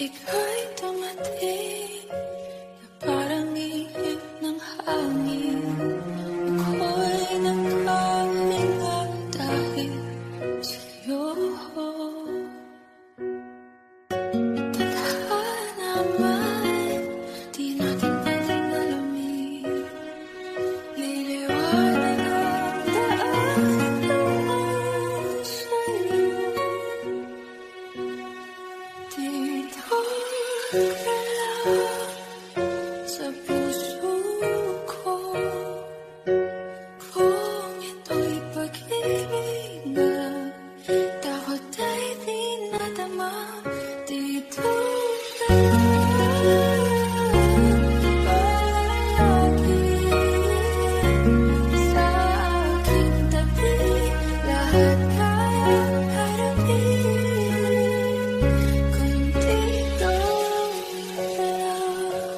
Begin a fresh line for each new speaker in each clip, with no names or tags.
ika'y dumating na parang ihip ng hangin. Ako'y nagkahinga dahil sa'yo. Tadhana man, di natin pwedeng alamin. Liliwanag ang daan naman sa'yo. Dito ka lang sa puso ko. Kung ito'y pag-ibig na takot ay di nadama. Dito ka lang palagi sa aking tabi. Lahat kayang harapin kung dito ka lang.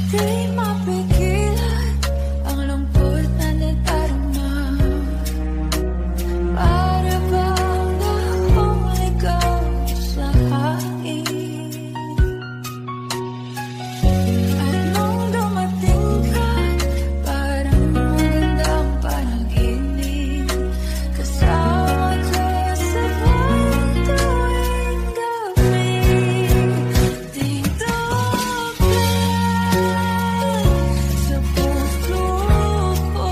Di mapigilan ang lungkot na nadarama. Para bang akong ligaw sa hangin. At nung dumating ka, parang magandang panaginip. Kasama ka sa bawat tuwing gabi. Dito ka sa puso ko.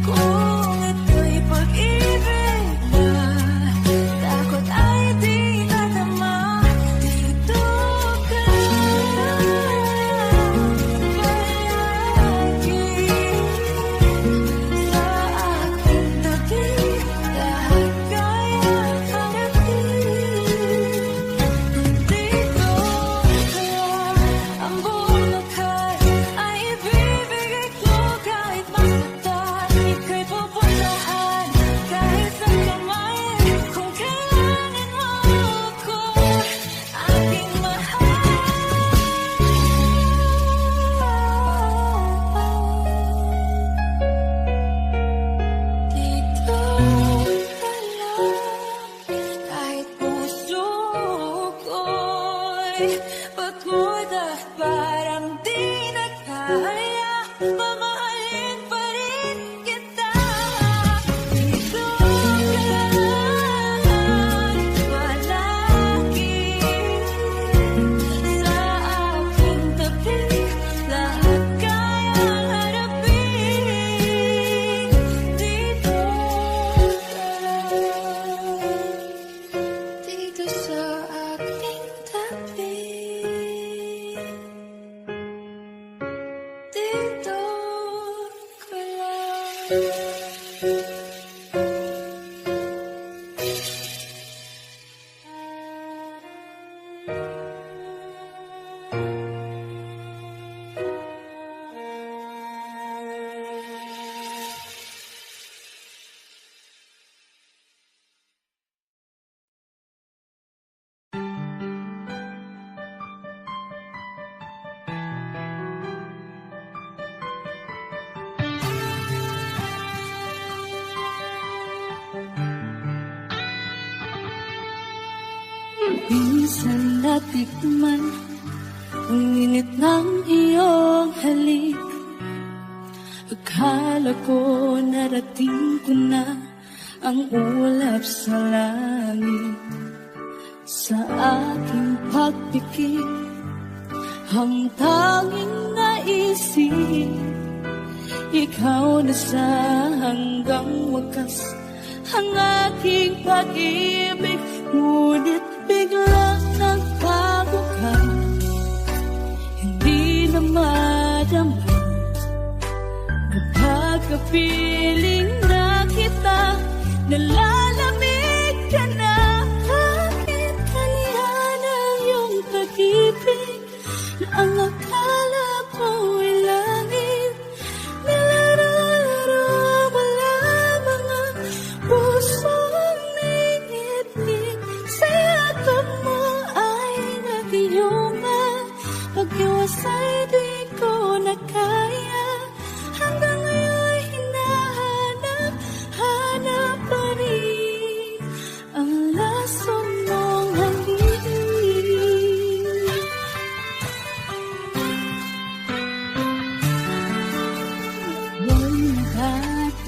Kung ito'y pag-ibig na takot ay di nadama. Dito ka palagi sa aking tabi. Lahat kayang harapin kung dito ka lang. Ang buong lakas ay ibibigay ko kahit masaktan. Ika'y pupuntahan kahit saan ka man. Kung kailangan mo ako, aking mahal. Dito ka lang kahit puso ko'y pagod at parang di na kaya. Mamahalin pa rin kita. Dito ka lang palagi sa aking tabi. Lahat kayang harapin. Dito ka lang. Dito sa aking tabi. Dito ka lang. Minsan natikman ang init ng iyong halik. Akala ko narating ko na ang ulap sa langit. Sa aking pagpikit, ang tanging naisip, ikaw na sa hanggang wakas ang aking pag-ibig. Ngunit biglang nagbago ka, hindi na madama. Kapag kapiling na kita, nalalamig ka na. Bakit kanihan ang iyong pag-ibig na ang akala ko'y langit? Nilararo mo lamang ang pusong ngit-ngit. Sa yakap mo ay nag-iyuma. Pag-iwasay di ko na kaya. Hanggang ngayon hinahanap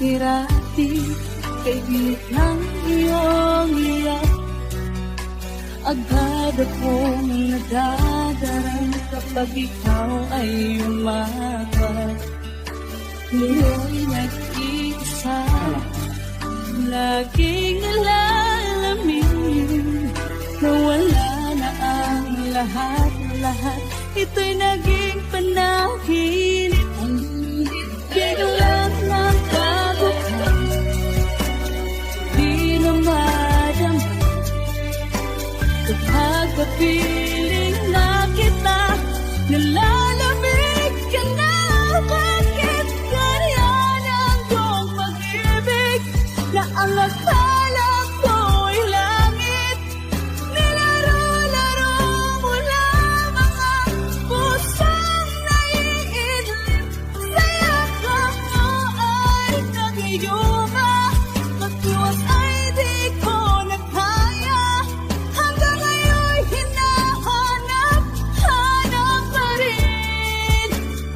hati-hati, kaibig ng iyong iyak. Agad akong nadadarang kapag ikaw ay umapat. Ngayon nag-iisa, laging nalalamin na wala na ang lahat-lahat. Ito'y naging panaginip. Biglang nagbabukas, di na madama. Kapag kapiling na kita, nalalamig ka na. Bakit ganyan ang iyong pag-ibig na ang akala ko'y langit? Nilaro-laro mo lamang ang pusong naiidlip. Sa yakap mo ay nag-iuma, magtiwas ay di ko nagkaya. Hanggang ngayon'y hinahanap pa rin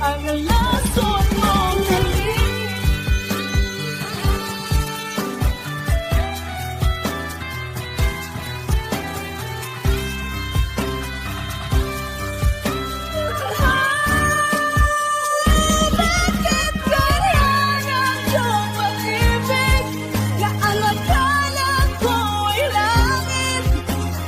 ang lason mong halik. Bakit ganyan ang iyong pag-ibig na ang akala ko'y langit?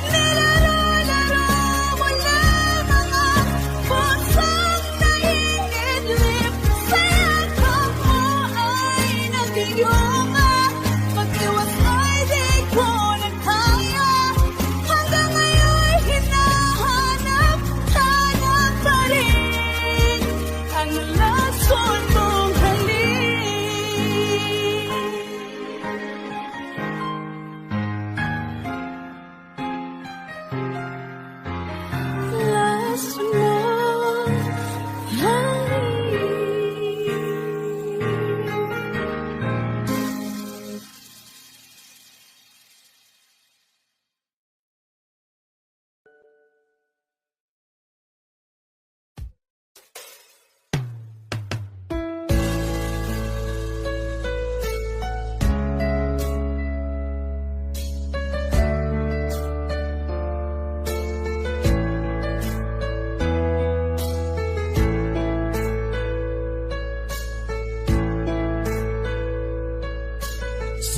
Nilaro-laro mo lamang ang pusong naiidlip. Sa yakap mo ay nag-iuma, mag-iwas ay di ko nagkaya. Hanggang ngayon'y hinahanap pa rin ang lason mong halik. Lason mong halik.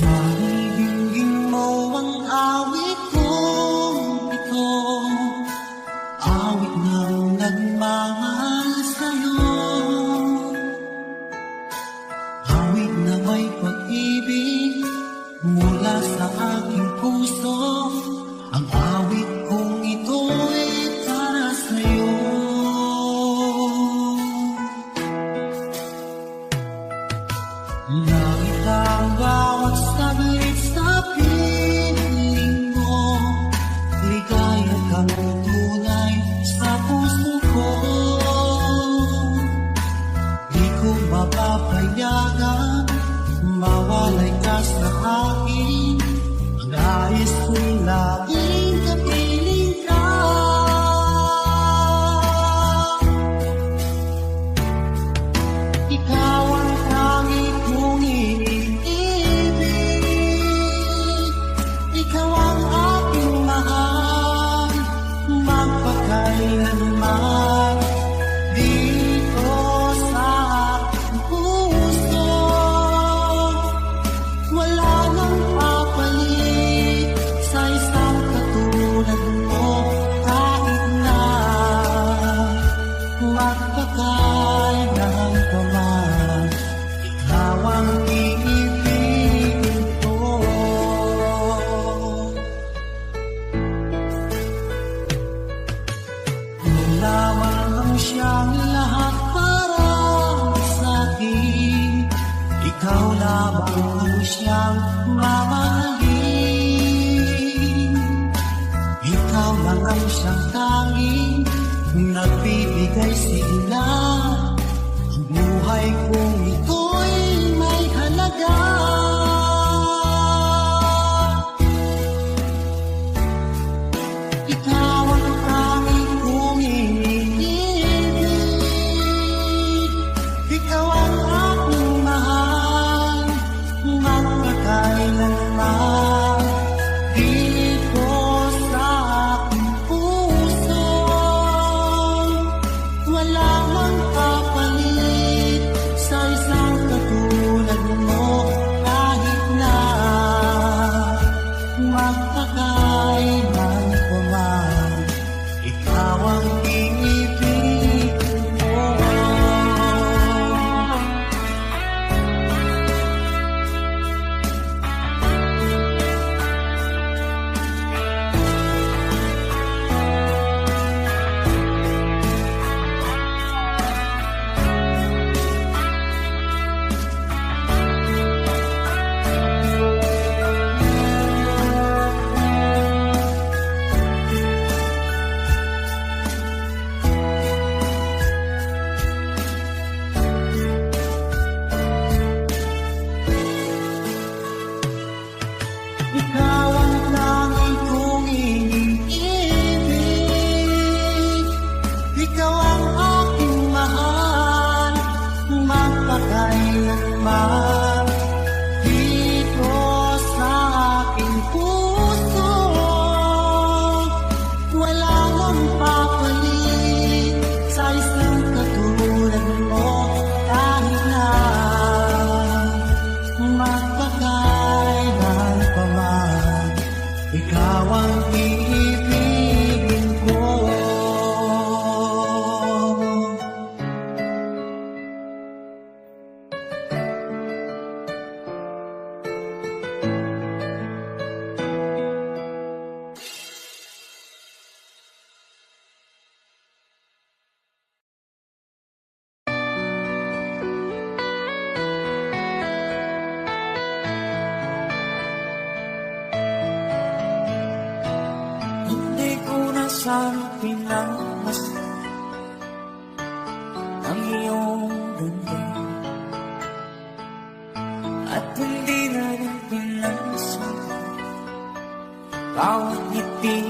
Sa ibigin mo ang awit kong ito, awit ng nagmamahal sa'yo, awit na may pag-ibig mula sa aking puso. Ang awit kong ito'y para sa'yo. Langit ang bawat saglit sa piling mo, ligaya kang tunay sa puso ko. Di ko mapapayagan mawalay ka sa akin. Ang nais ko'y laging kapiling ka. Ikaw ang tanging kong iniibig. Ikaw ang aking mahal, magpakailanman. Dito sa aking puso, wala nang papalit sa isang katulad mo. Kahit na magpakailan pa man, ikaw ang iibigin ko. Kung lamang ang siyang lahat para sa'kin, ikaw lamang ang siyang mamahalin. Ikaw lang ang siyang tanging nagbibigay sigla. Ang buhay kong ito'y may halaga. Ikaw ang tanging kong iniibig. Ikaw ang aking mahal, sana pinagmasdan ang iyong ganda at hindi na rin pinansin bawat ngiti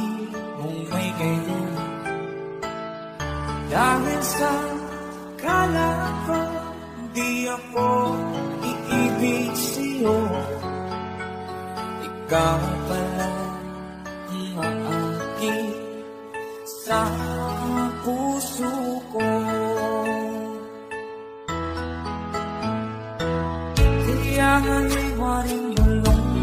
mong may gayon. Dahil sa kala ko di ako iibig sa'yo, ikaw pala ang aakit sa puso ko. Kaya nga'y waring bulong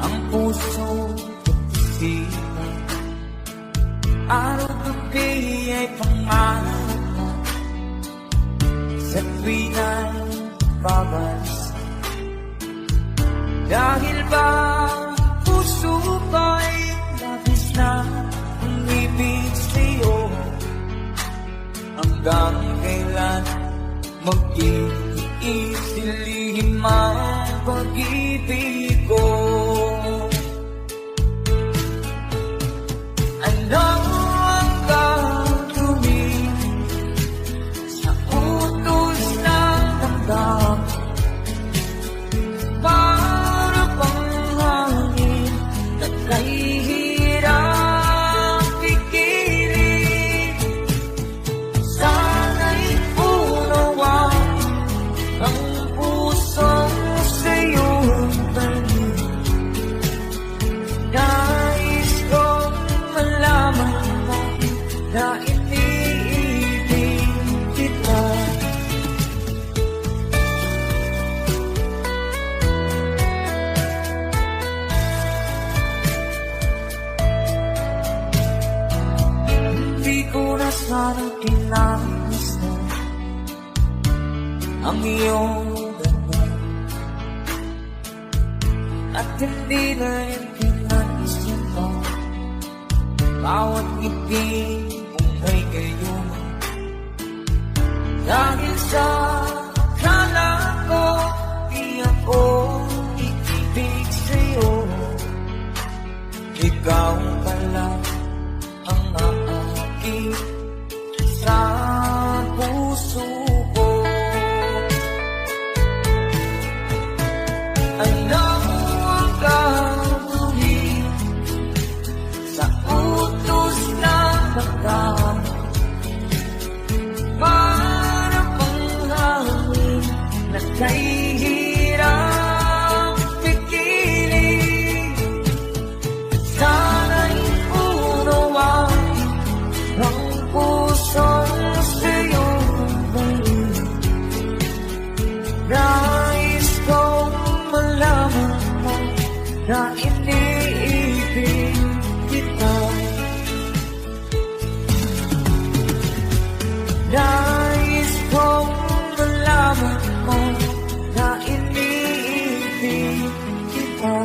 ang puso at isipan, araw-gabi ay pangarap mo sa tuwing ay babalisan. Dahil ba puso ko'y labis na umibig sa'yo, hanggang kailan mag-iisilihim ang pag-ibig ko. Ano ang gagawin sa utos ng damdamin? Para bang hangin na kahihirap pigilan? Sana'y unawain ang pusong sa'yo'y balik. Nais kong malaman mo na iniibig kita. Hindi ko na sana pinagmasdan ang iyong ganda at hindi na rin pinansin mo bawat ngiti mong may gayon. Dahil sa akala ko di ako iibig sa'yo, ikaw pala ang aakit sa puso ko. Ano ang gagawin sa utos ng damdamin? Para bang hangin na kahihirap pigilan? Sana'y unawain ang pusong sa'yo'y balik. Nais kong malaman mo na iniibig kita. Nais kong malaman mo na iniibig kita.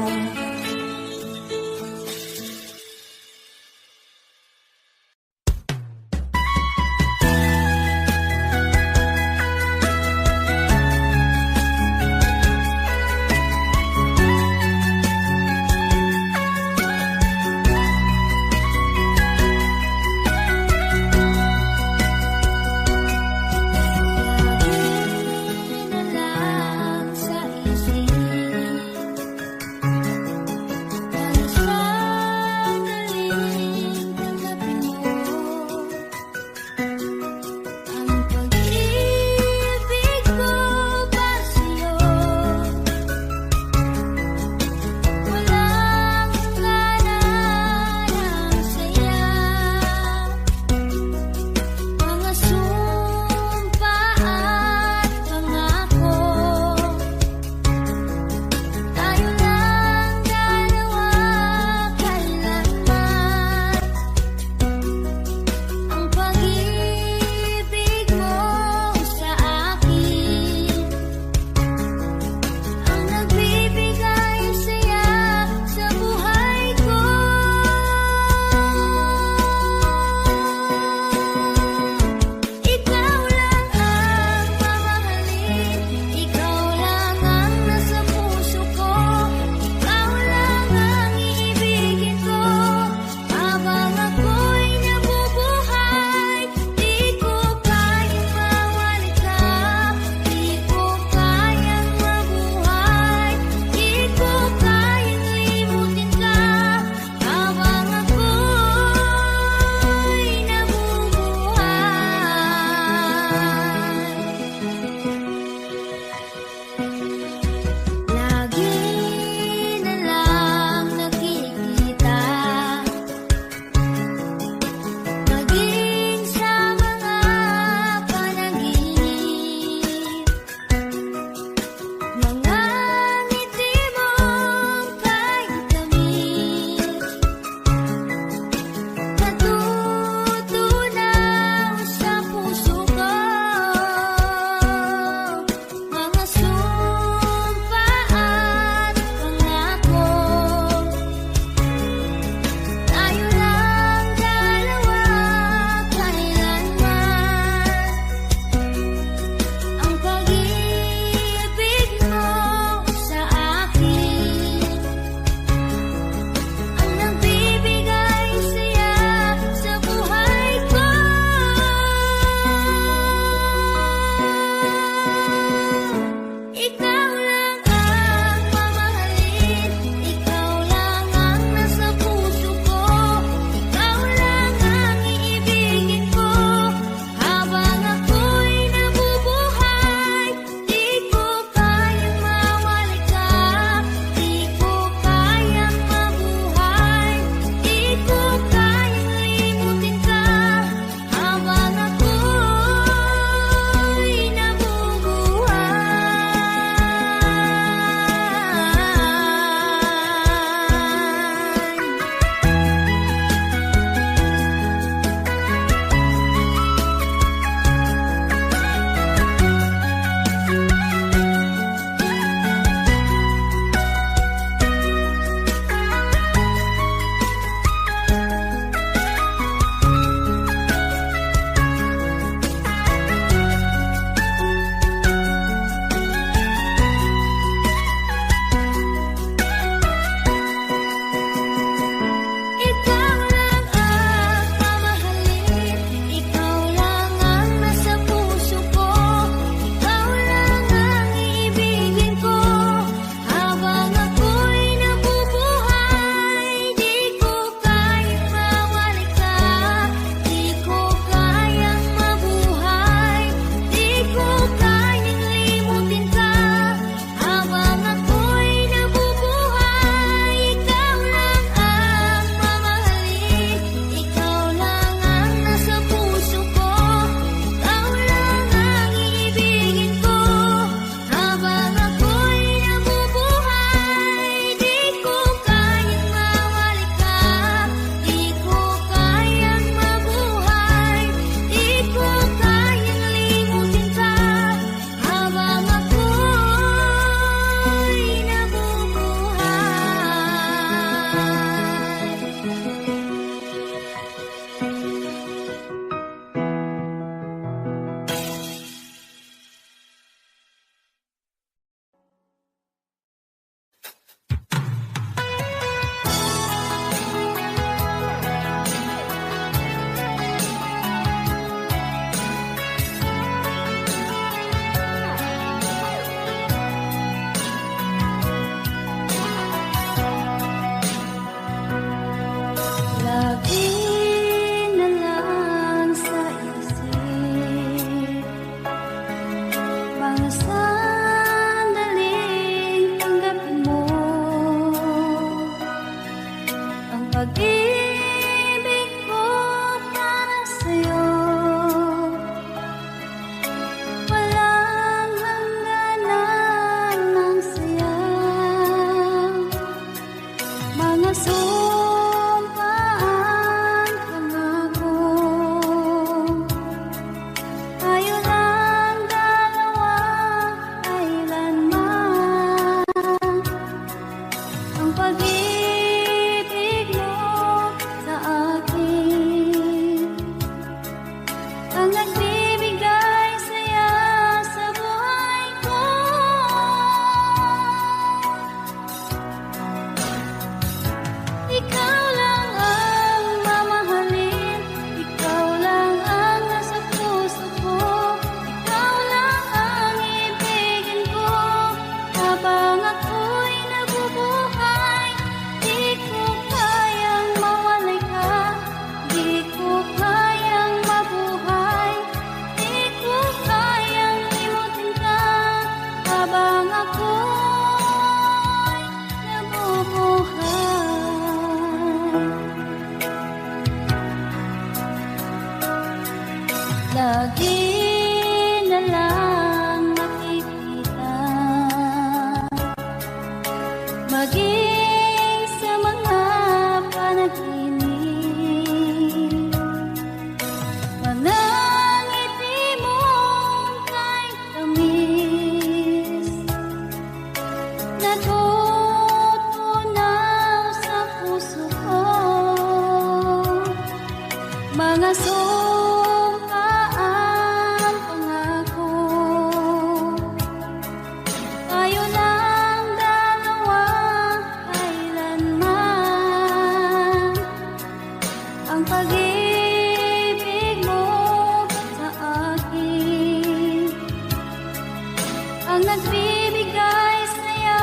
ang nagbibigay saya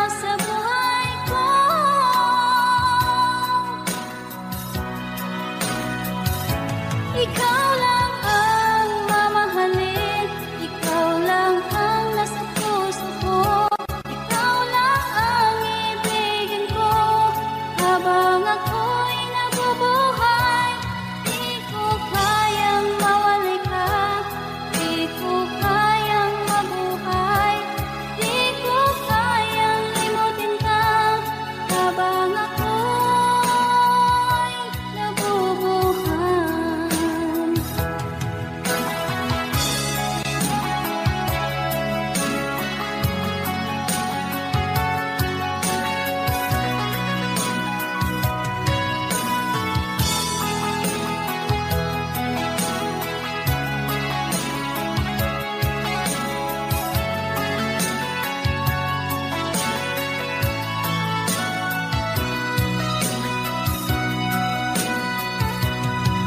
sa buhay ko. Ikaw lang ang mamahalin, ikaw lang ang nasa puso ko, ikaw lang ang ibigin ko habang ako'y nabubuhay. Di ko kayang mawalay ka, di ko kayang mabuhay, di ko kayang limutin ka habang ako'y nabubuhay.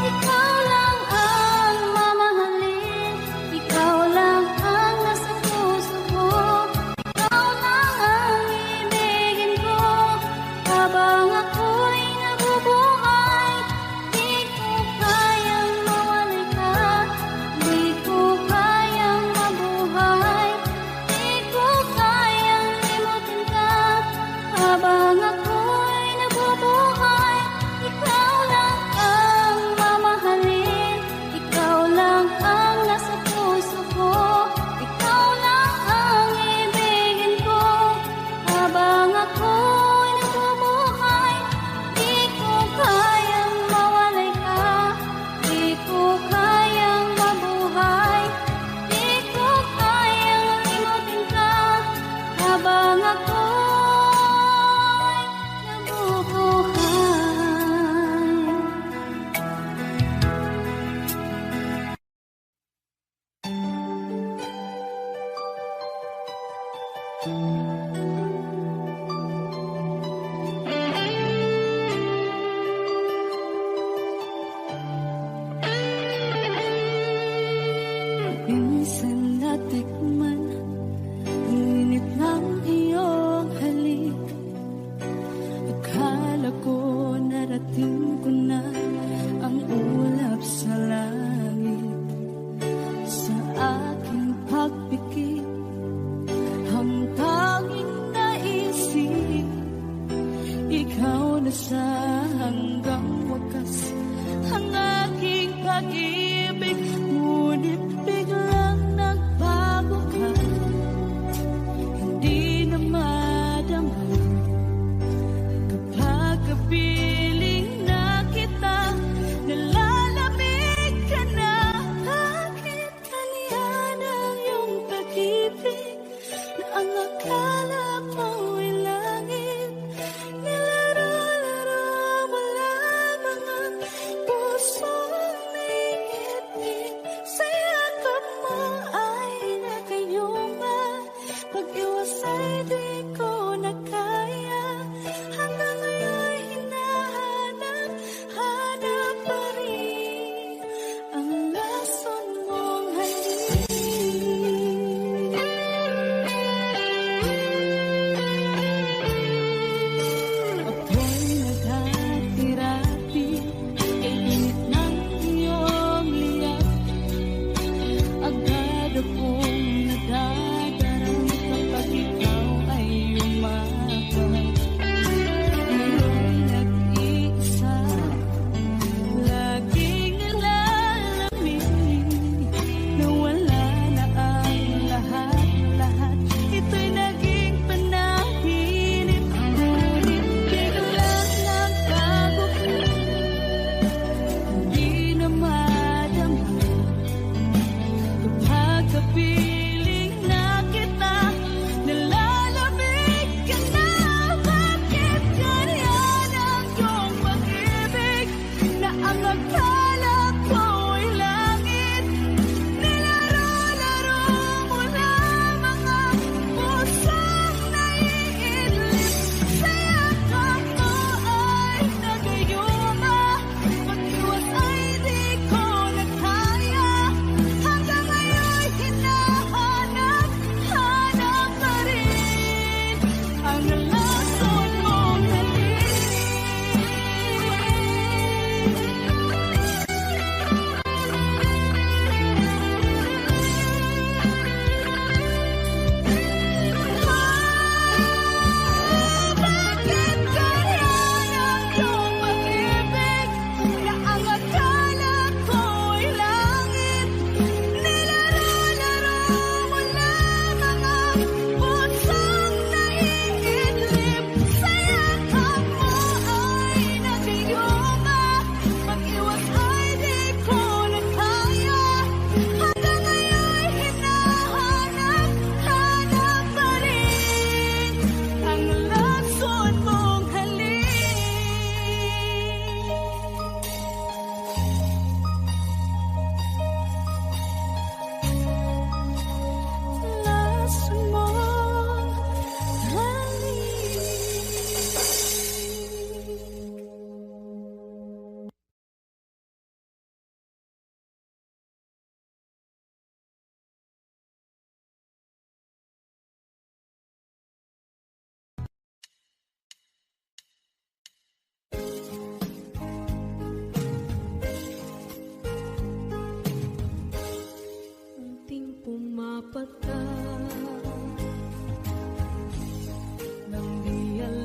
Ikaw lang ang mamahalin, ikaw lang ang nasa puso ko, ikaw lang ang ibigin ko habang ako'y nabubuhay. Di ko kayang mawalay ka, di ko kayang mabuhay, di ko kayang limutin ka habang ako'y nabubuhay. Ikaw lang ang mamahalin, ikaw lang ang nasa puso ko, ikaw lang ang ibigin ko habang ako'y nabubuhay. Di ko kayang mawalay ka, di ko kayang mabuhay, di ko kayang limutin ka habang ako'y nabubuhay. Minsan natikman ang init ng iyong halik. Akala ko narating ko na ang ulap sa langit. Sa aking pagpikit, ang tanging naisip, ikaw na sa hanggang wakas ang aking pag-ibig. Ngunit biglang nagbago ka, hindi na madama kapag kapiling na kita, nalalamig ka na. Bakit kaniyan ang iyong pag-ibig na ang akala mo'y langit? Nilaro-laro mo lamang ang pusong naiinip. Sa yakap mo ay nakayuma, pag-iwas ay di ko na kaya. Hanggang ngayon hinahanap, hanap pa rin ang lason mong halik. Ako'y naghati-rati kay init ng iyong liyak. Agad akong nadadarang kapag ikaw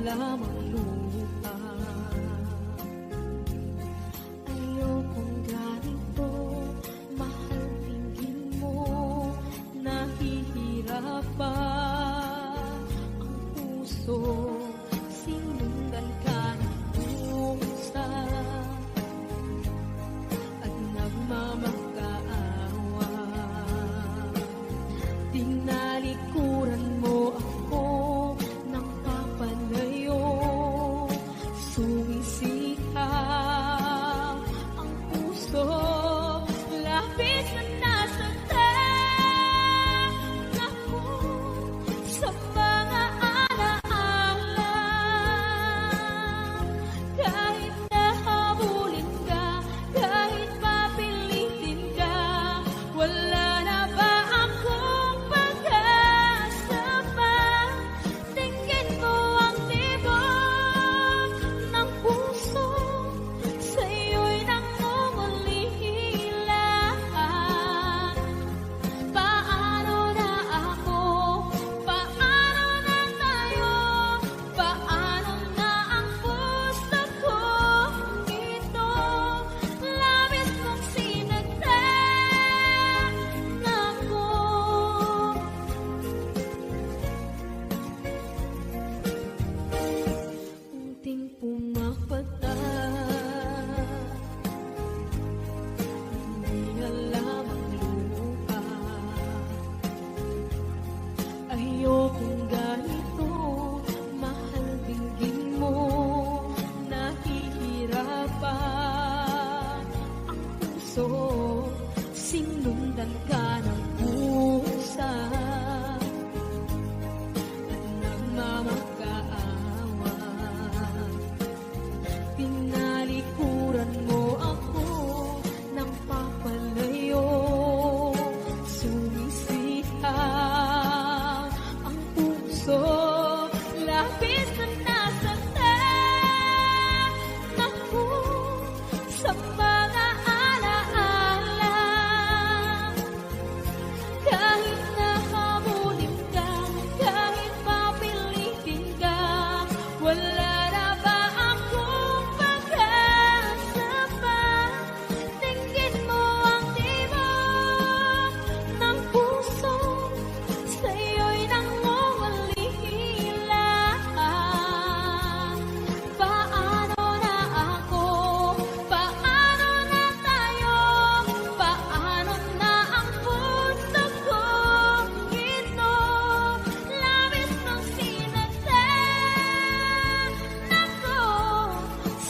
lamang lupa. Ayokong ganito, mahal, tingin mo, nahihirapan ang puso, sinundan ka ng pusa at nagmamakaawa. Tinalikuran mo ako ng papalayo, sumisikaw ang puso, labis na nasaktan ako sa mga alaala. Kahit nahabulin ka, kahit papilitin ka, wala na ba akong pag-asa pa? Tingin mo ang tibok ng puso, sa'yo'y nangungulila. Paano na ako? Paano na tayo? Paano na ang puso kong ito? Labis mong sinaktan ako. Unting pumapata, hindi alam ang lupa. Ayokong ganito, mahal, dinggin mo, nahihirapan ang puso, sinundan ka ng pusa at nagmamakaawa. Tinalikuran mo ako ng papalayo, sumisihaw ang puso, labis na nasaktan ako sa mga alaala. Kahit nahabulin ka, kahit papilitin ka, wala na ba akong pag-asa pa? Tingin mo ang tibok ng puso, sa'yo'y nangungulila. Paano na ako? Paano na tayo? Paano na ang puso kong ito? Labis mong sinaktan ako,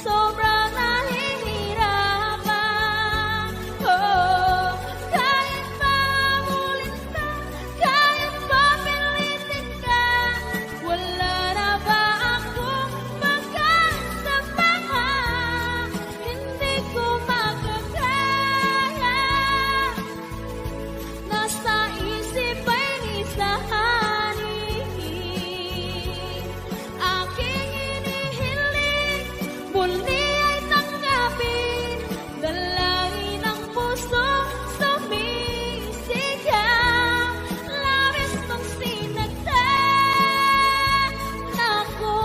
sobrang nahihirapan. Oh, kahit mamulit ka, kahit papilitin ka, wala na ba akong pag-asa pa? Hindi ko makakaya, nasa isip ay nisahanin. Aking inihiling, muli ay tanggapin, dalangin ng puso, sumisigaw. Labis mong sinaktan ako.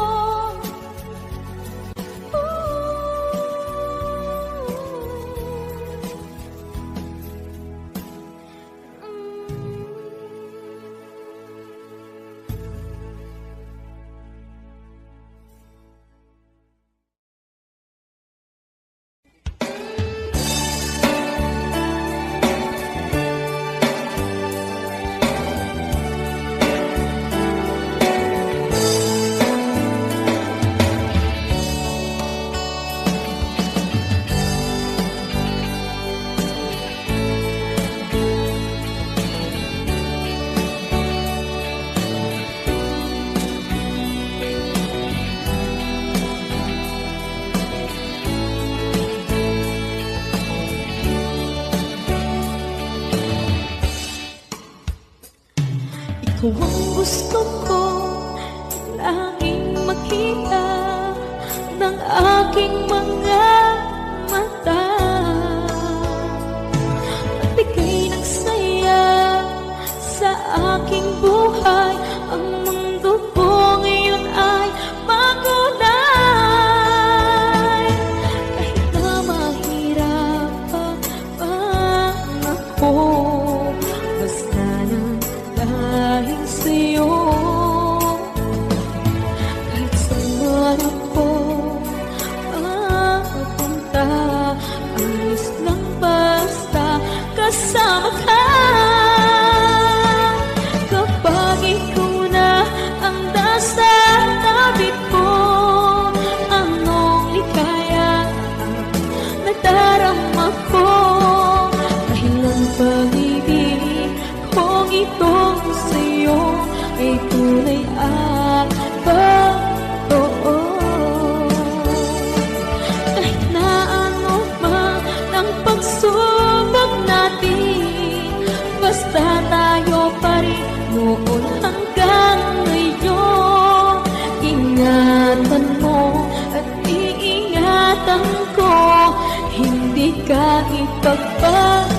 Ikaw ang gusto ko laging makita ng aking mga mata. Magbigay ng saya sa aking buhay. Ang mundo ko ngayon ay bago ka ipagpapalit.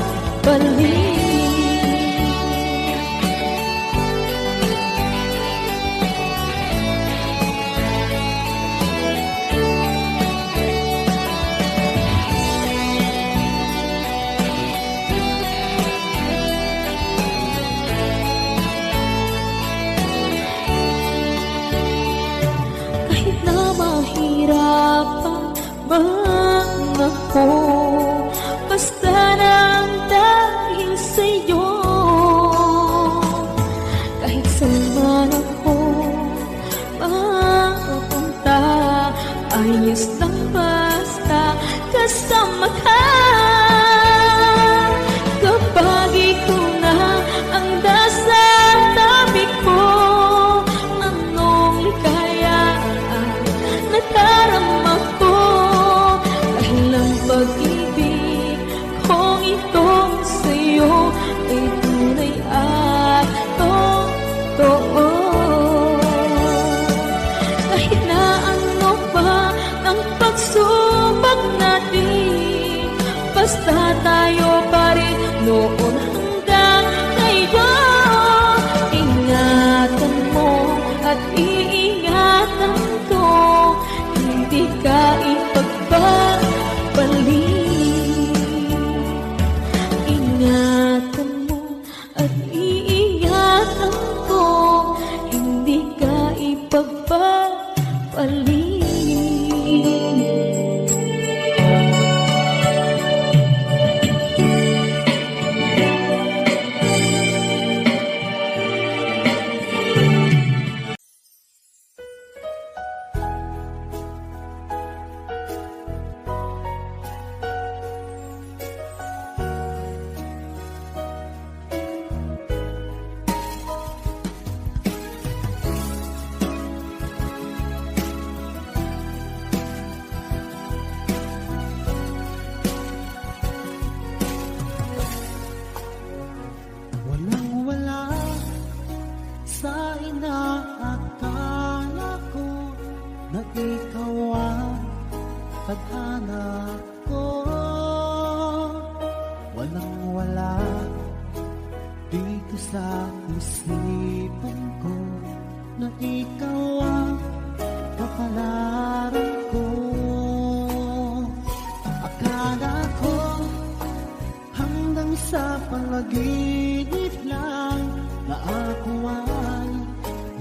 Kahit na mahirapan man ako, basta lang dahil sa'yo. Kahit saan man ako mapunta, ayos lang basta kasama ka. Kapag ikaw na ang nasa tabi ko, anong likaya ang nadarama ko. Dahil ang pag-ibig kong ito sa'yo ay tunay at totoo. Kahit na ano pa ang pagsubok natin, basta tayo pa rin noon hanggang ngayon. Ingatan mo at iingatan ko, hindi ka ipagpapalit. Ingatan mo at iingatan ko, hindi ka ipagpapalit.
Walang-wala sa inaakala ko na ikaw ang tadhana ko. Walang-wala dito sa isipan ko na ikaw ang kapalaran ko. Akala ko hanggang sa panaginip lang na ako ay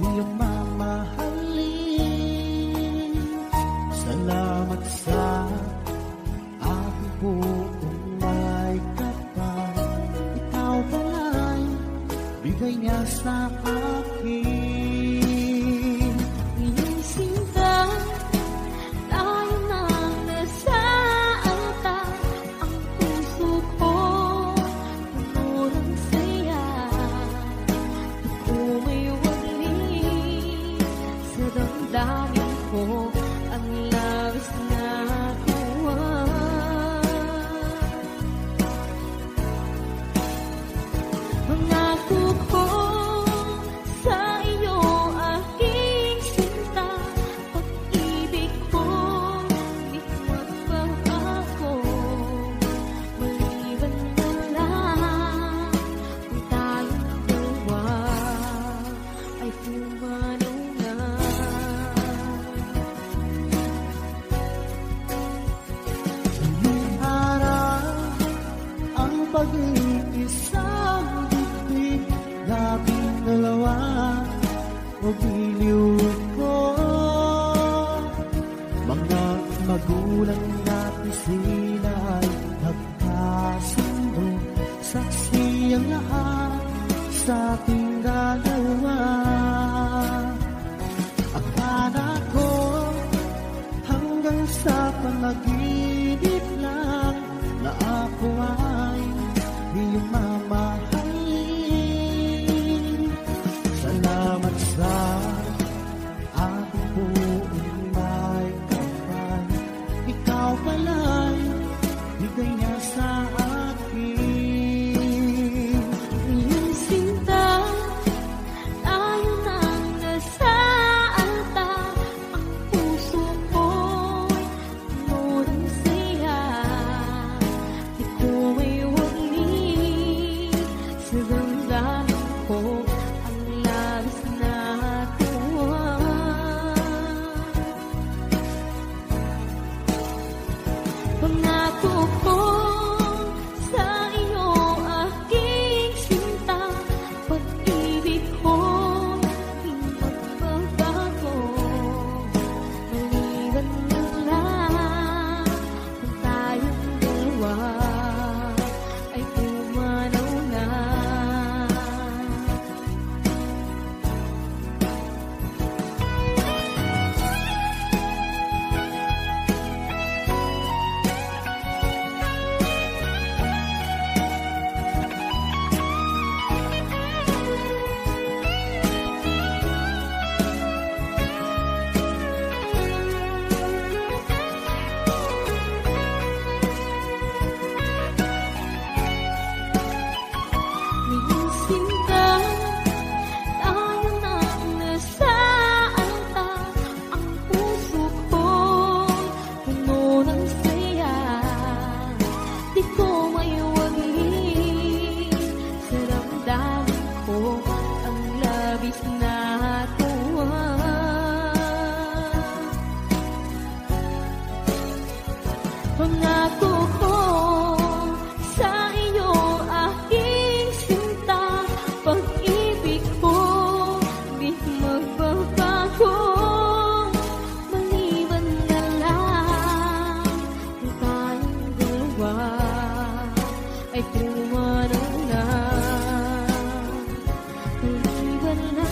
iyong mamahalin. Salamat sa aking buong may kapal. Ikaw pala'y bigay niya sa akin.
Iyong sinta, tayo nang nasaanta. Ang puso ko puno ng saya. Ako may wali sa damdamin ko, ang labis na tuwa. Pangako ko sa iyo, aking sinta, pag-ibig ko di magbabago. Maliban na lang kung tayong dalawa ay pumanaw na.
Ngayong araw ang pag-iisang dibdib, labing dalawa o giliw ko. Mga magulang natin sila ay nagkasundo, saksi ang lahat sa ating dalawa. Akala ko hanggang sa panaginip lang na ako ay iyong mamahalin. Salamat sa aking buong may kapal. Ikaw pala'y bigay niya sa akin.
Iyong sinta, tayo nang nasaanta. Ang puso ko'y puno ng saya. labis na tuwa. Pangako ko sa iyo, aking sinta, pag-ibig ko di magbabago. Maliban na lang kung tayong dalawa ay pumanaw na. Maliban na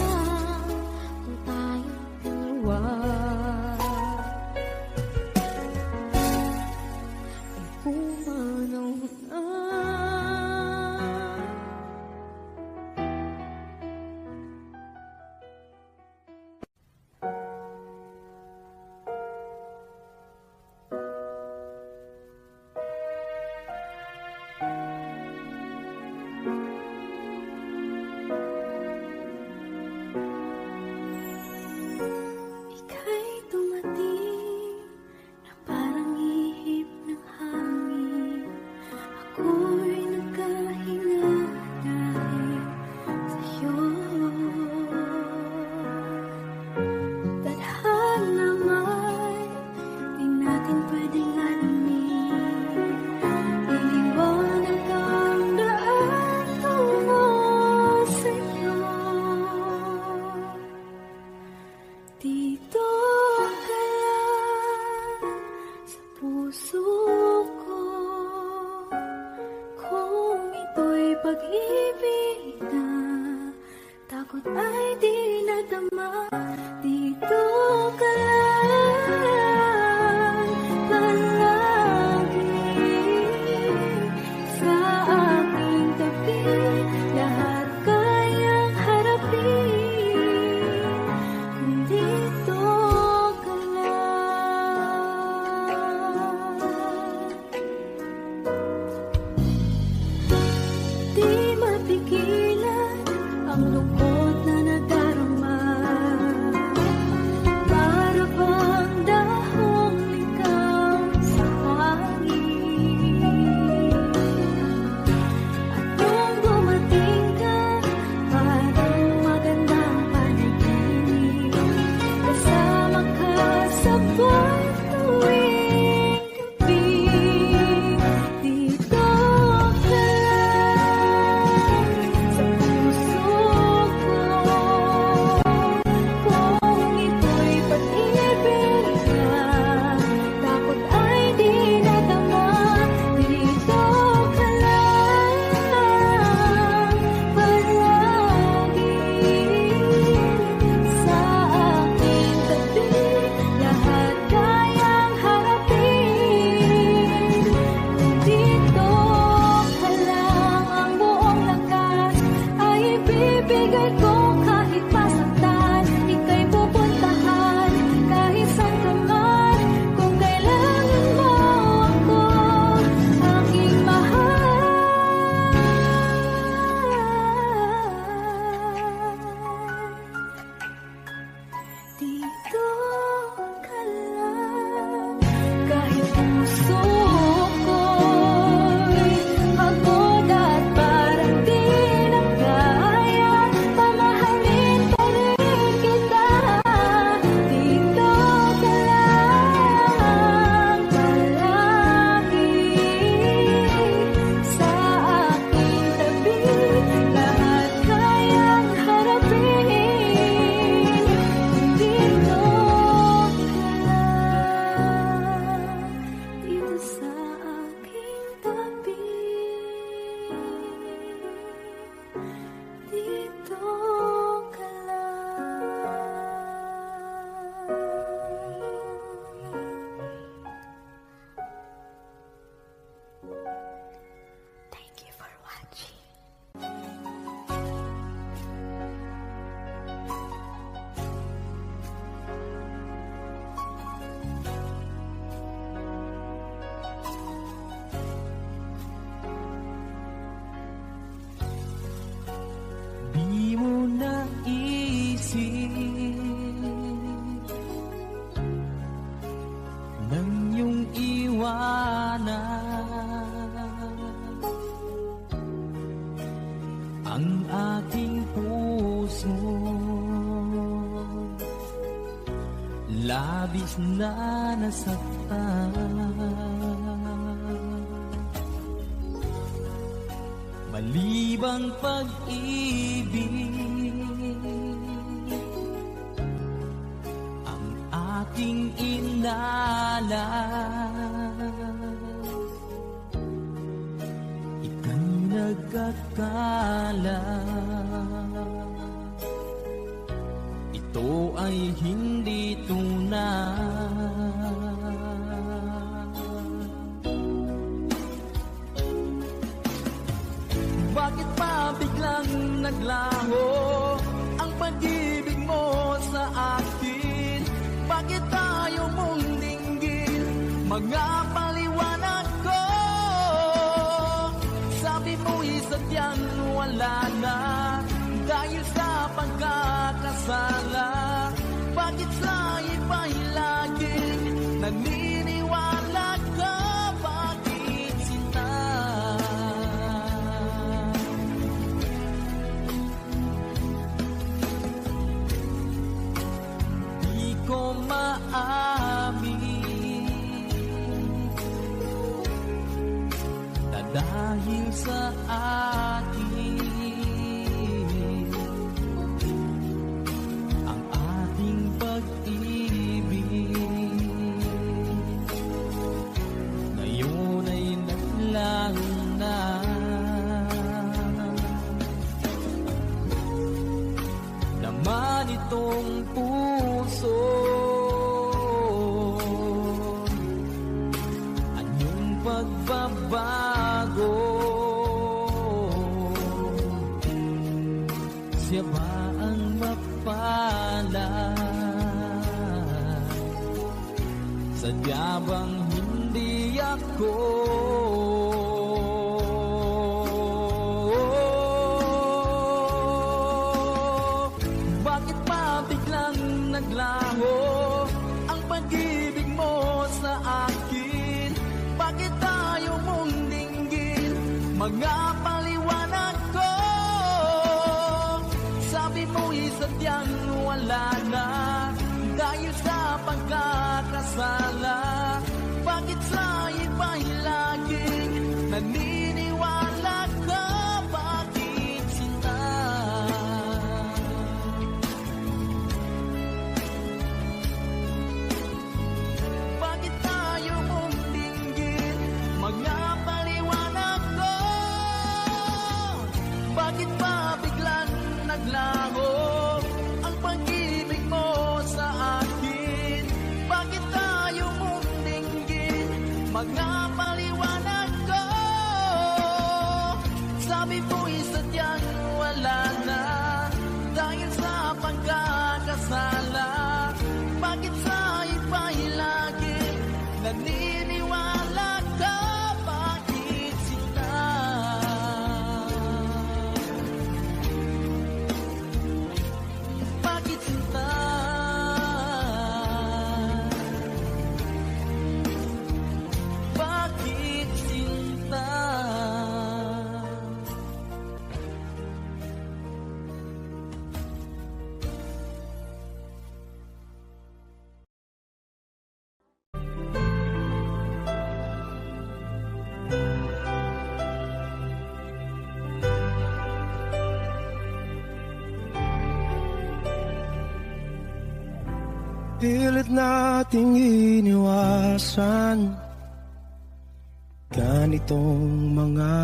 labis na nasaktan. Malibang pag-ibig ang aking inalas, ika'y nagkakala. Ito ay hindi tunay. Bakit pa biglang naglaho ang pag-ibig mo sa akin? Bakit tayo mong dinggin mga paliwanag ko? Sabi mo'y sadyang wala na dahil sa pagkakasala. Bakit sa iba'y laging naniniwala ka? Bakit sinta? Di ko maamin na dahil sa akin ang ating pag-ibig ngayon ay naglaho na. Naman itong puso anyong pagbabago, siya ba ang mapalad? Sadya bang hindi ako? Bakit pa biglang naglaho ang pag-ibig mo sa akin? Bakit tayo mong dinggin mga paliwanag ko? Sabi mo'y sadyang wala na dahil sa pagkakasala. Bakit sa iba'y laging naniniwala ka? Bakit sinta? Bakit tayo mong dinggin mga paliwanag ko? Bakit pa biglang naglaho ang pag-ibig mo sa akin? Bakit tayo mong dinggin mga paliwanag ko? Sabi mo'y sadyang wala na dahil sa pagkakasala. Bakit sa iba'y lagi naniniwala ka? Bakit sinta? Bakit sinta? Bakit sinta?
Pilit nating iniwasan ganitong mga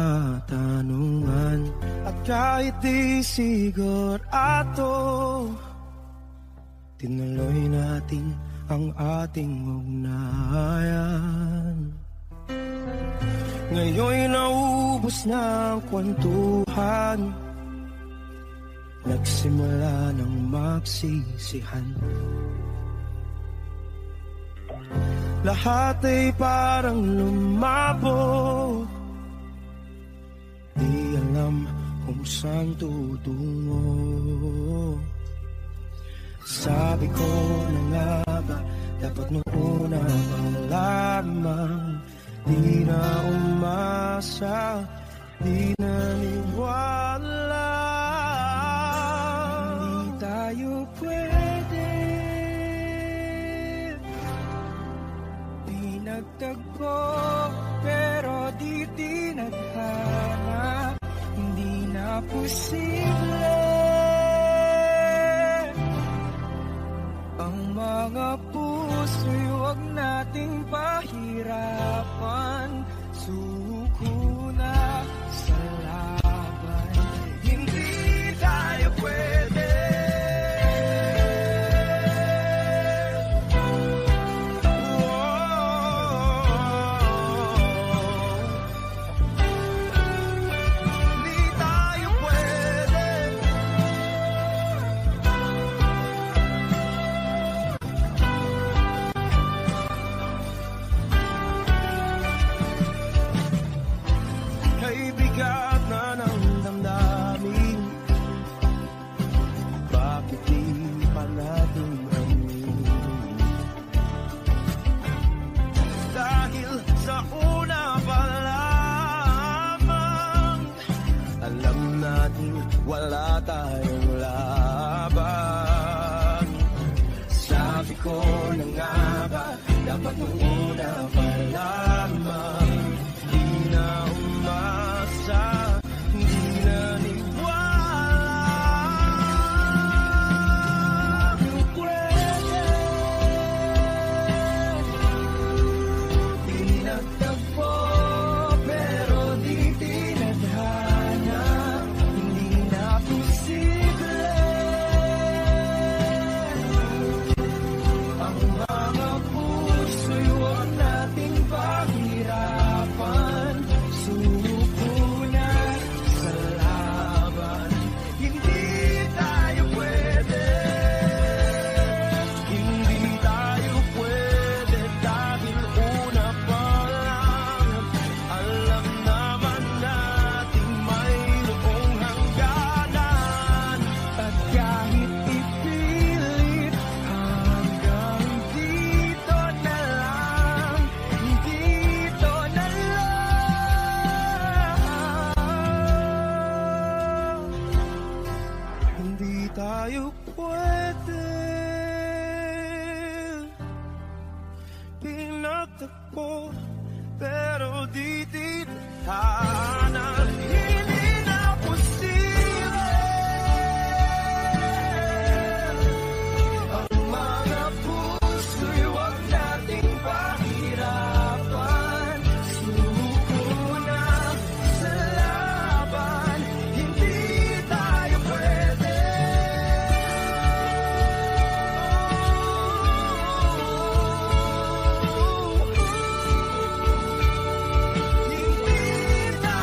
tanungan. At kahit di sigurado, tinuloy natin ang ating ugnayan. Ngayon'y naubos na ang kwentuhan, nagsimula ng magsisihan. Lahat ay parang lumabo, di alam kung saan tutungo. Sabi ko na nga ba, dapat nung una malaman. Di na umasa, di naniwala. Hindi tayo pwede nagtagpo pero di tinadhana, hindi na posible ang mga puso'y huwag nating pahirapan. Suko na sa laban, hindi tayo pwede. Hindi tayo pwede. Kay bigat na ng damdamin, bakit di pa natin amin? Dahil sa una pa lamang, alam natin wala tayong laban. Sabi ko na nga ba, dapat nung una pa lamang, di na umasa, di na niwala. Pwede, di nagtagpo, pero di tinadhana, hindi na posible ang mga puso'y huwag nating pahirapan. Suko na sa laban, hindi tayo pwede. Hindi tayo pwede dahil una pa lang, alam naman natin mayroong hangganan. At kahit ipilit, hanggang dito na lang, dito na lang. Hindi tayo pwede. Pinagtagpo pero di tinadhana, hindi na posible ang mga puso'y huwag nating pahirapan. Suko na sa laban, hindi tayo pwede. Hindi tayo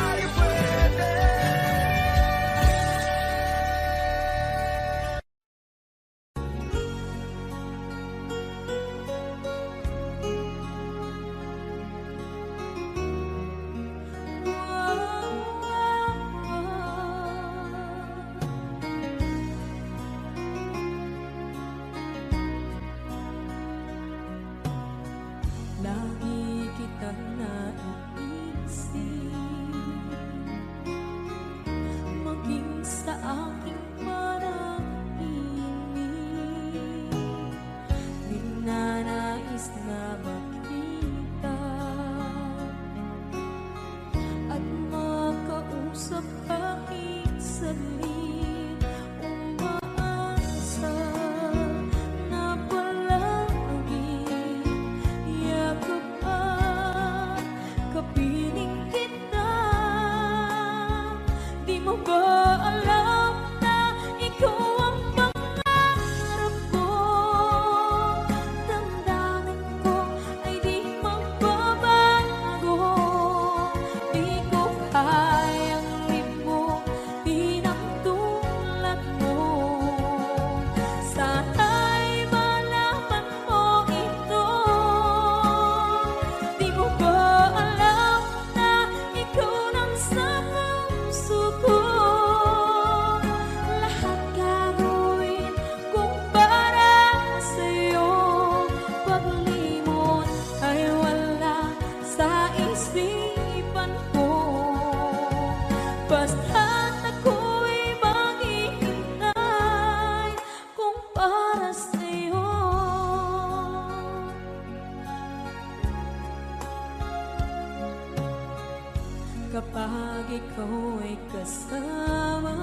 kapag ikaw ay kasama.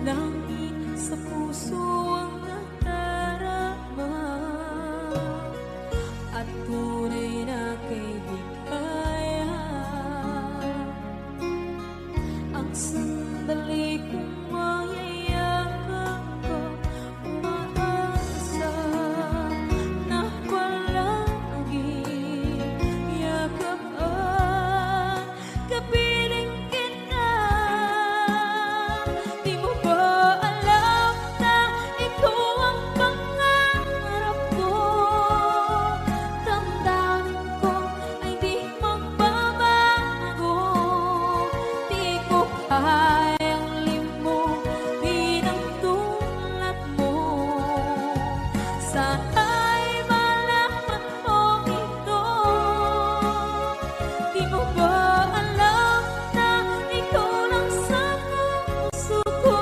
Langit sa puso ang nadarama at tunay na kaibigan. Ang sandali kong mayayakap ko, umaasa na palaging yakap at kapiling kita. Di mo ba alam na ito ang pangarap ko? Damdamin ko ay di magbabago. Di ko kayang limutin ang tulad mo. Sana'y malaman mo ito. Di mo ba alam na ikaw lang sa puso ko?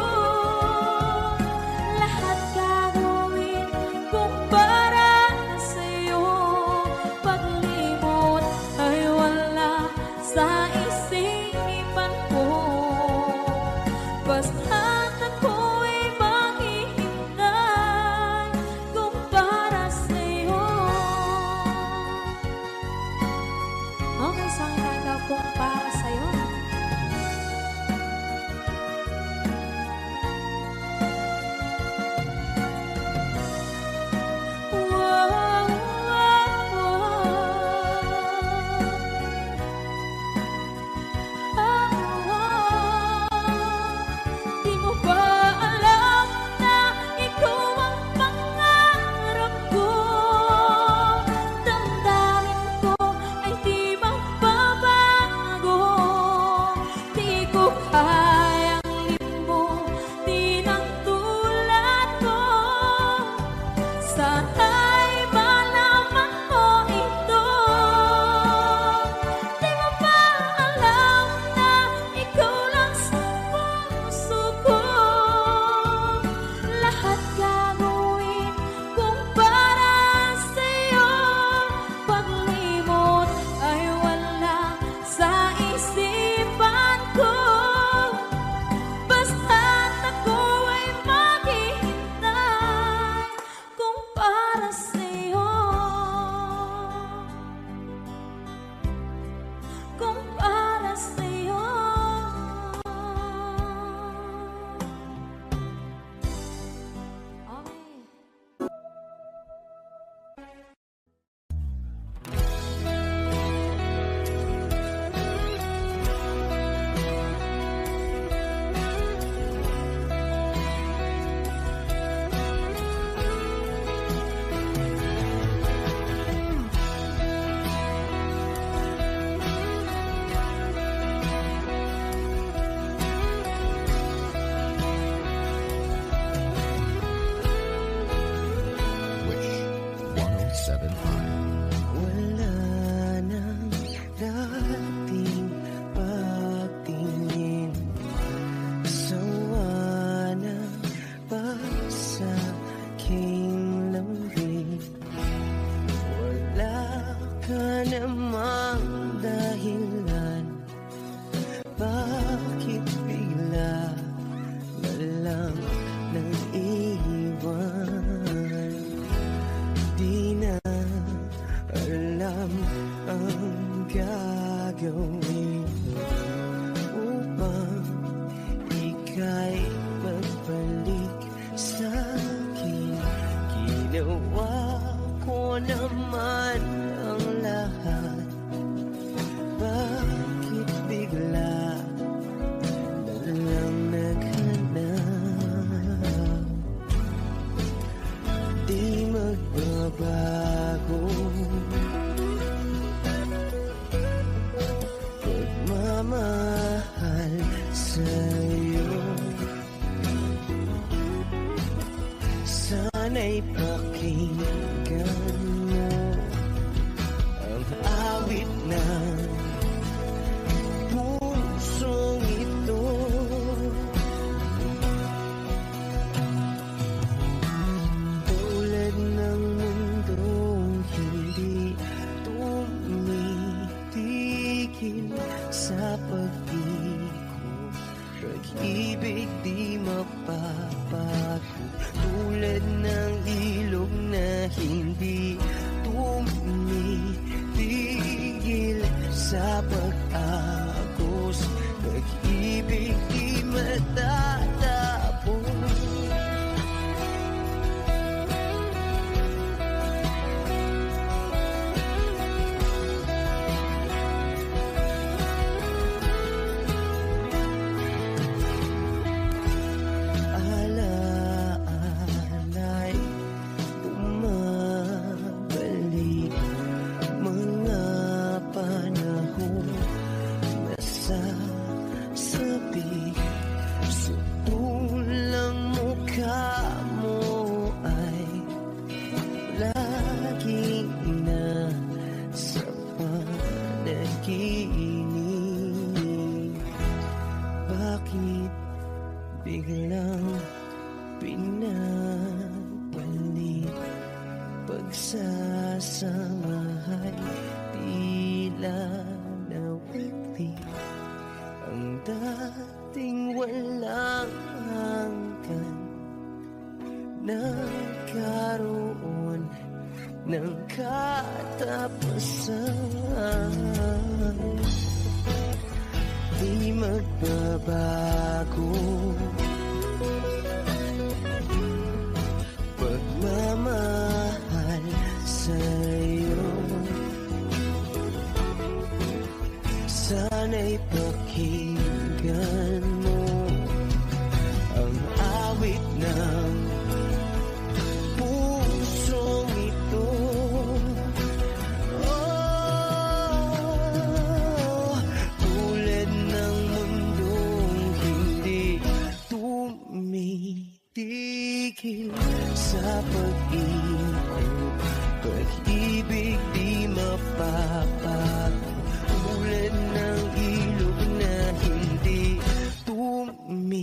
Lahat gagawin kung para sa'yo. Paglimot ay wala sa isipan ko. Basta't ako'y maghihintay kung para sa'yo. Okay, isang kanta kung para sa'yo. Wow, wow, Di mo ba alam na ikaw ang pangarap ko? Damdamin ko ay di magbabago. Di ko kayang limutin ang tulad ko. Sana'y malaman mo ito. Di mo ba alam na ikaw lang sa puso ko? Lahat gagawin kung para sa'yo. Paglimot ay wala sa isipan ko. Basta't ako ay maghihintay kung para sa'yo. Kung para sa'yo. Okay.
Wish 107.5.
Wala nang dating pagtingin, sawa na pagsaking lambing. Wala ka namang dahilan, bakit bigla na lang nag-iwan? Di na alam ang gagawin upang ika'y magbalik sa'kin. Ginawa ko naman ang lahat, bakit bigla na lang naghanap? Di magbabago pagmamahal sa'yo. Sana'y pakinggan mo ang awit ng pusong ito. Tulad ng mundong hindi tumitigil,
pinabalik. Pagsasamahay tila nawagli. Ang dating walang hanggan nagkaroon ng katapusan. Di magbabago pagmamahal sa'yo. Sana'y pakinggan mo ang awit ng pusong ito. Oh, tulad ng mundong hindi tumitigil sa pag-ikot, pag-ibig di mapapago. Tulad ng ilog na hindi tumitigil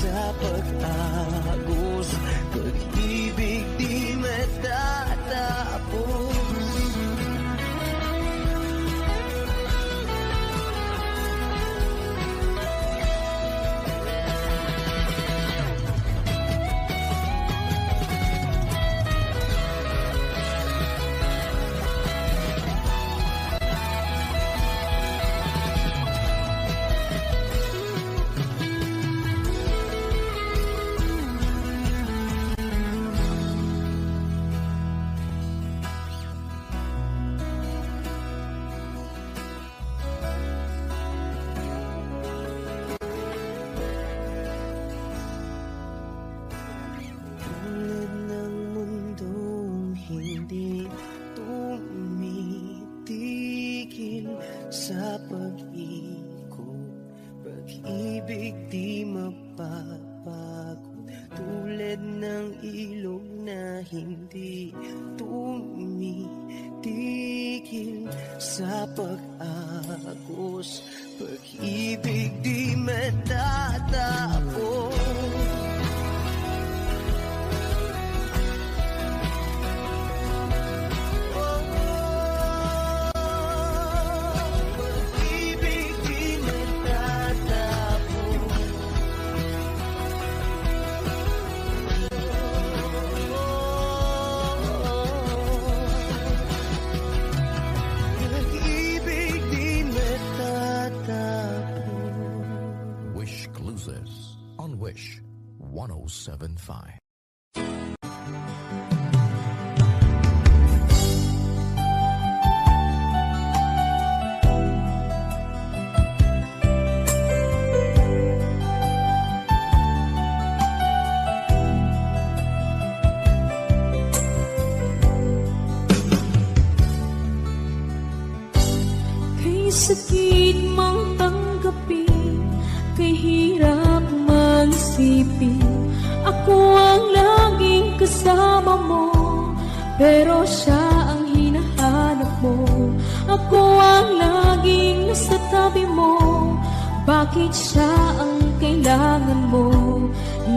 sa pag-agos, pag-ibig di matatapos. Tulad ng mundong hindi tumitigil sa pag-ikot, pag-ibig di mapapago. Tulad ng ilog na hindi tumitigil sa pag-agos, pag-ibig di matatapos.
Wish Exclusives on Wish 1075.
Kay sakit mang tanggapin, kay hirap magsipin, ako ang laging kasama mo, pero siya ang hinahanap mo. Ako ang laging nasa tabi mo, bakit siya ang kailangan mo?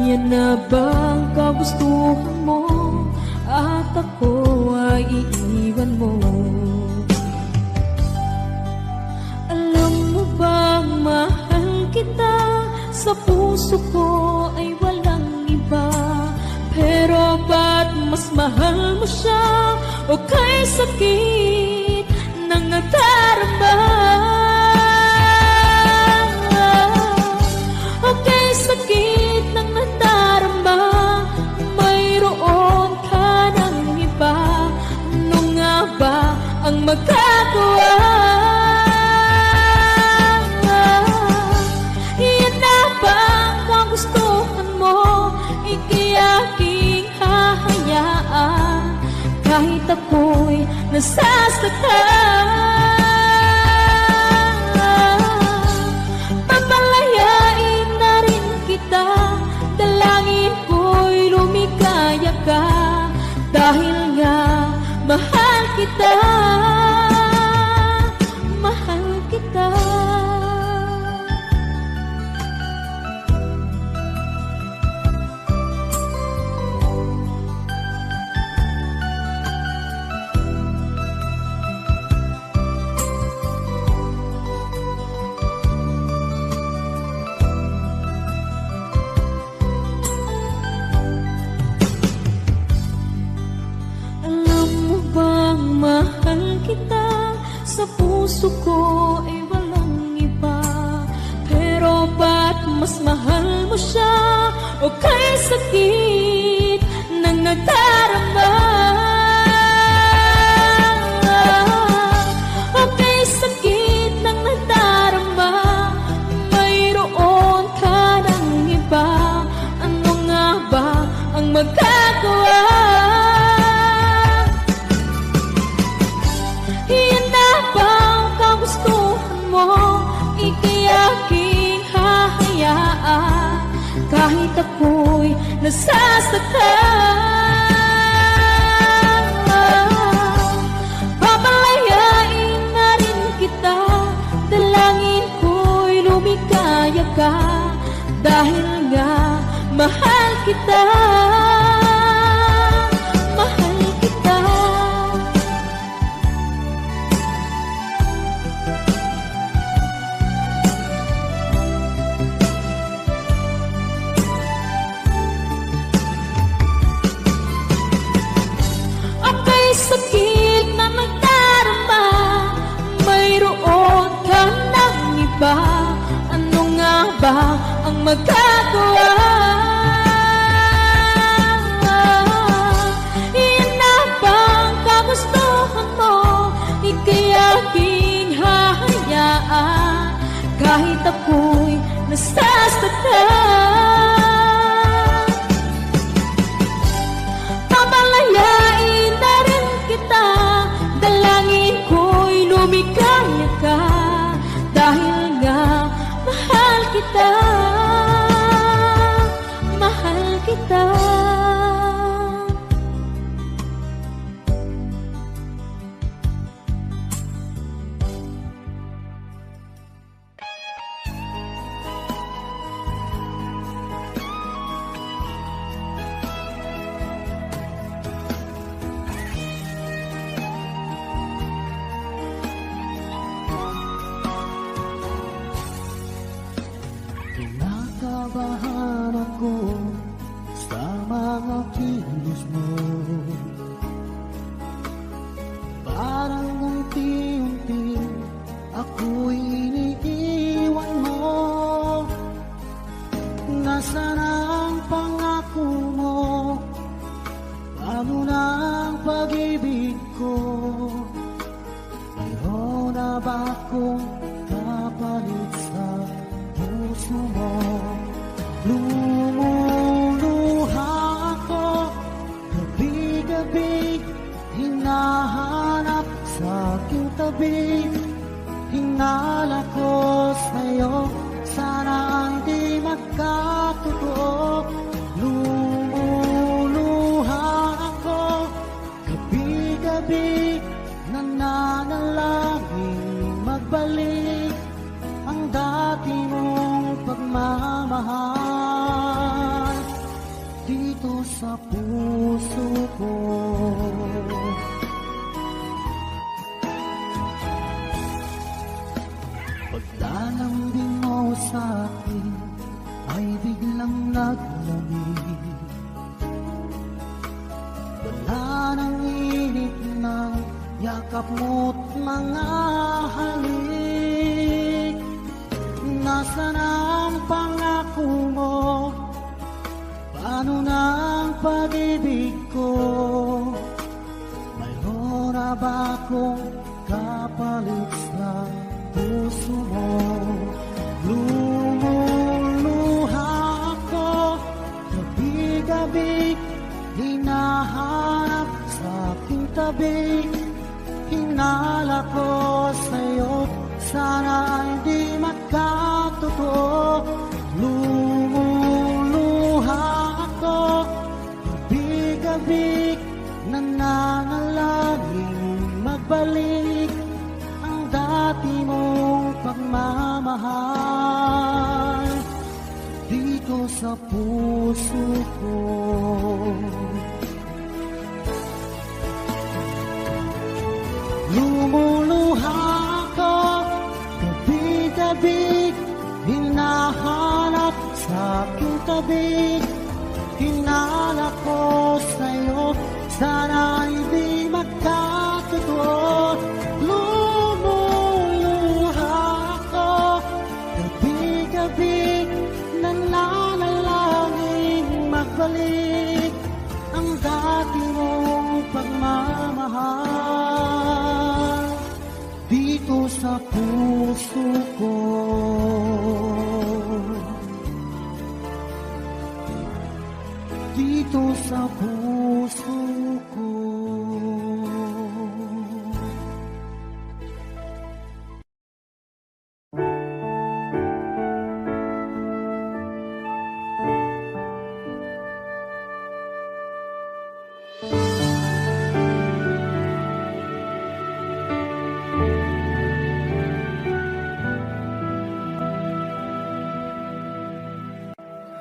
Yan na bang kagustuhan mo, at ako ay iiwan mo? Alam mo bang mahal kita, sa puso ko ay walang iba, pero ba't mas mahal mo siya? O kay sakit ng nadarama, o kay sakit ng nadarama, mayroon ka ng iba. Ano nga ba ang magagawa? Iyan na ba ang gustuhan mo? Ikiyaking hahayaan kahit ako'y nasasaktan. Papalayain na rin kita, dalangin ko'y lumikaya ka, dahil nga mahal kita, mahal kita. mas mahal mo siya o kay sakit ng nadarama. O kay sakit ng nadarama, mayroon ka ng iba. Ano nga ba ang magagawa? Iyan na ba ang kagustuhan mo? Ika'y aking hahayaan kahit ako'y nasasaktan. Papalayain na rin kita, dalangin ko'y lumikaya ka, dahil nga mahal kita. Mahal kita. Aka'y sakit na nagdarama, mayroon ka ng iba. Ano nga ba ang magagawa? Iyan na ba ang kagustuhan mo? Ika'y aking hahayaan kahit ako'y nasasaktan. Papalayain na rin kita, dalangin ko'y lumikaya ka, dahil nga mahal kita. Mahal kita.
Kinakabahan ako sa mga kilos mo, parang unti-unti ako'y iniiwan mo. Nasaan ang pangako mo? Paano na ang pag-ibig ko? Mayroon na ba akong kapalit sa puso mo? Lumuluha ako, gabi-gabi hinahanap sa aking tabi. Hinala ko sa'yo, sana hindi magkatotoo. Lumuluha ako, gabi-gabi nananalangin magbalik ang dati mong pagmamahal dito sa puso ko. Paglalambing mo sa akin ay biglang naglamig. Wala nang init ng yakap mo't mga halik. Nasaan ang pangako mo? Paano na ang pag-ibig ko? Mayroon na ba akong kapalit sa puso mo? Lumuluha ako, gabi-gabi hinahanap sa aking tabi. Hinala ko sa'yo, sana hindi magkatotoo. Lumuluha ako, gabi-gabi nananalangin magbalik ang dati mong pagmamahal dito sa puso ko. Lumuluha ako, gabi-gabi hinahanap sa aking tabi. Hinala ko sa'yo, sana hindi magkatotoo. Lumuluha ako, gabi-gabi puso ko. Dito sa puso ko.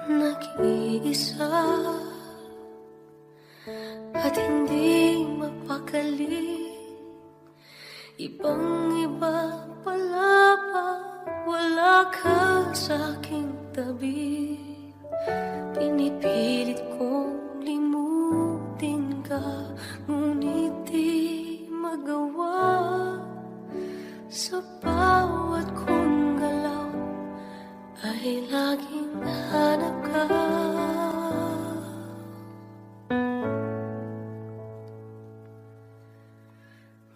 Nag-iisa at hindi mapakali, ibang-iba pala pag wala ka sa aking tabi. Pinipilit kong limutin ka, ngunit di magawa. Sa bawat kong galaw ay laging hanap ka.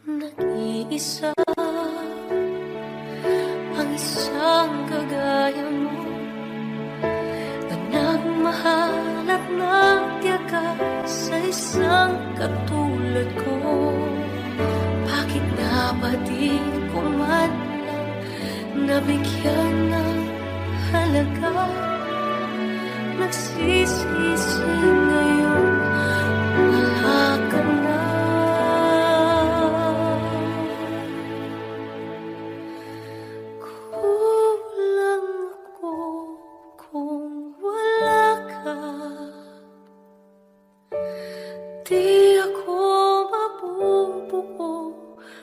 Nag-iisa ang isang kagaya mo, na nagmahal at nagtiyaga sa isang katulad ko. Bakit nga ba di ko man lang nabigyan ng halaga? Nagsisisi ngayon, wala ka na. Kulang ako kung wala ka. Di ako mabubuo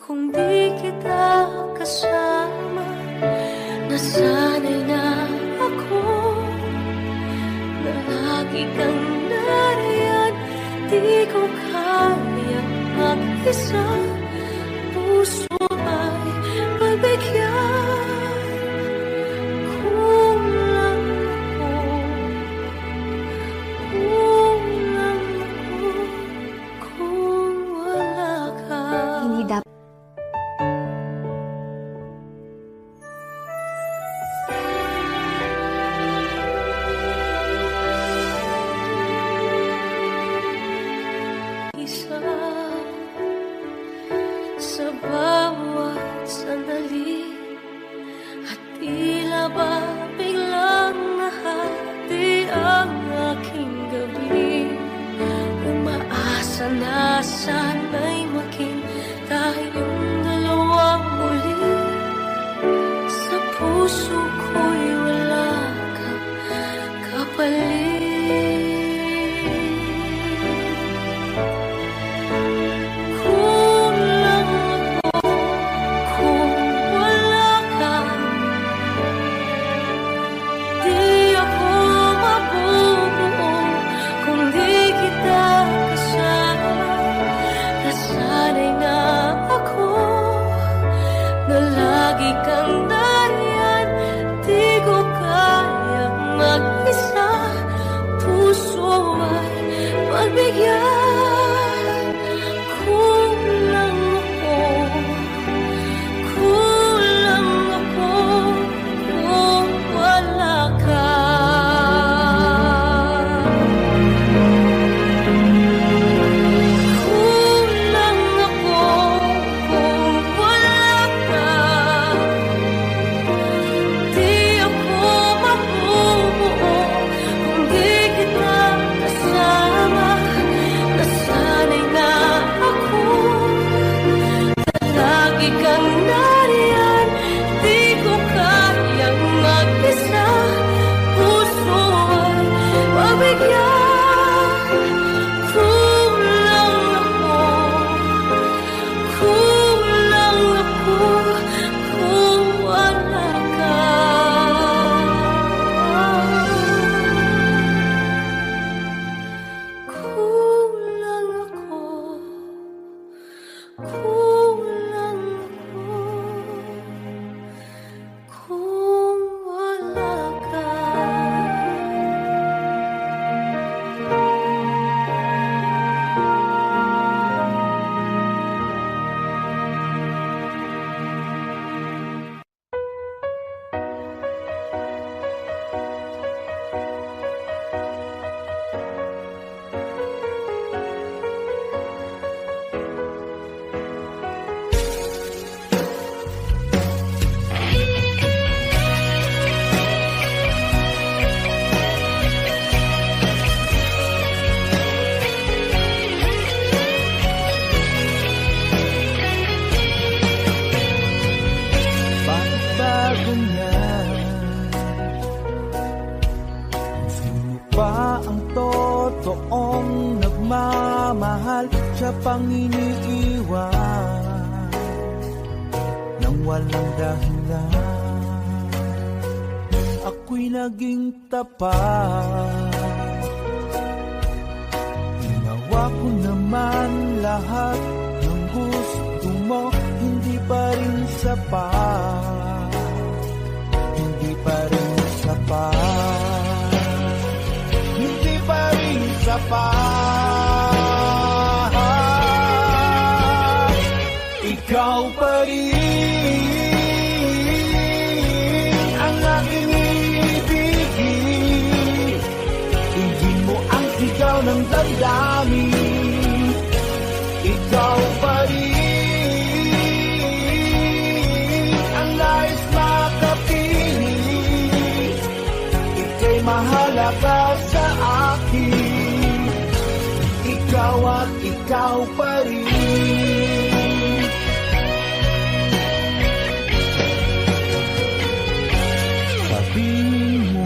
kung di kita kasama. Nasanay na ako na lagi kang nariyan. Di ko kaya mag-isa, puso ay pagbigyan. Kulang ako kung wala ka.
Hindi dapat
isa sa bawat sandali, at tila ba biglang nahati ang aking gabi. Umaasa na sana'y maging tayong dalawang muli. Sa puso ko'y wala kang kapalit.
totoong nagmamahal, siya pang iniiwan nang walang dahilan. Ako'y naging tapat, ginawa ko naman lahat ng gusto mo, hindi pa rin sapat, hindi pa rin sapat, hindi pa rin sapat. Ikaw pa rin ang aking ibigin, hindi mo ang sigaw ng damdamin. Ikaw pa rin ang nais makapiling, ika'y mahalaga sa akin. Ikaw at ikaw pa rin. Sabihin mo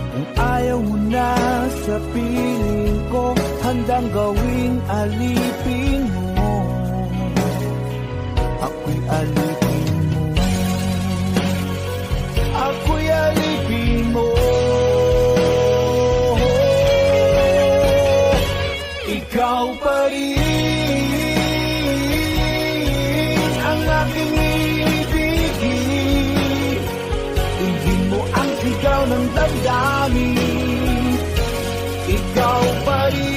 kung ayaw mo na sa piling ko, handang gawing alipin mo. Ako'y alipin mo, ako'y alipin mo. Ikaw pa rin ang aking ibigin, hindi mo ang sigaw ng damdamin. Ikaw pa rin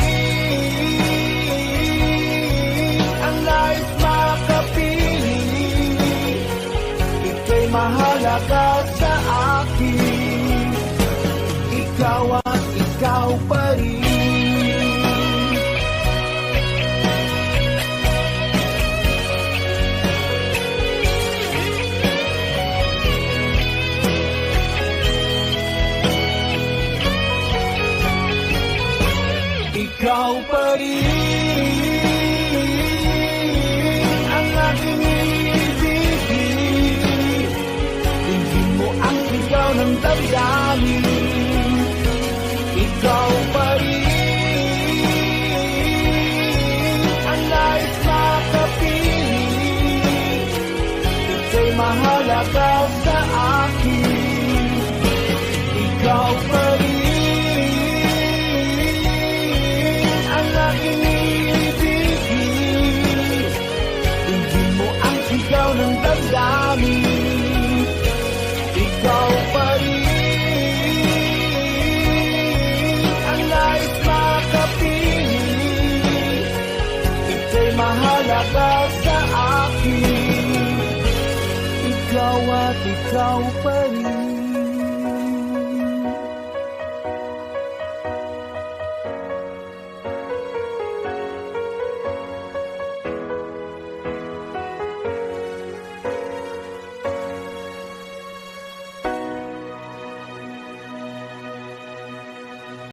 ang nais makapiling, ika'y mahalaga sa akin. Ikaw at ikaw pa rin. Ikaw pa rin ang aking ibigin, hindi mo ang sigaw ng damdamin. Ikaw pa rin ang nais makapiling, ika'y mahalaga sa akin. Ikaw pa rin ang aking ibigin, hindi mo ang sigaw ng damdamin. Ikaw pa rin ang nais makapiling, ika'y mahalaga sa akin. Ikaw at ikaw pa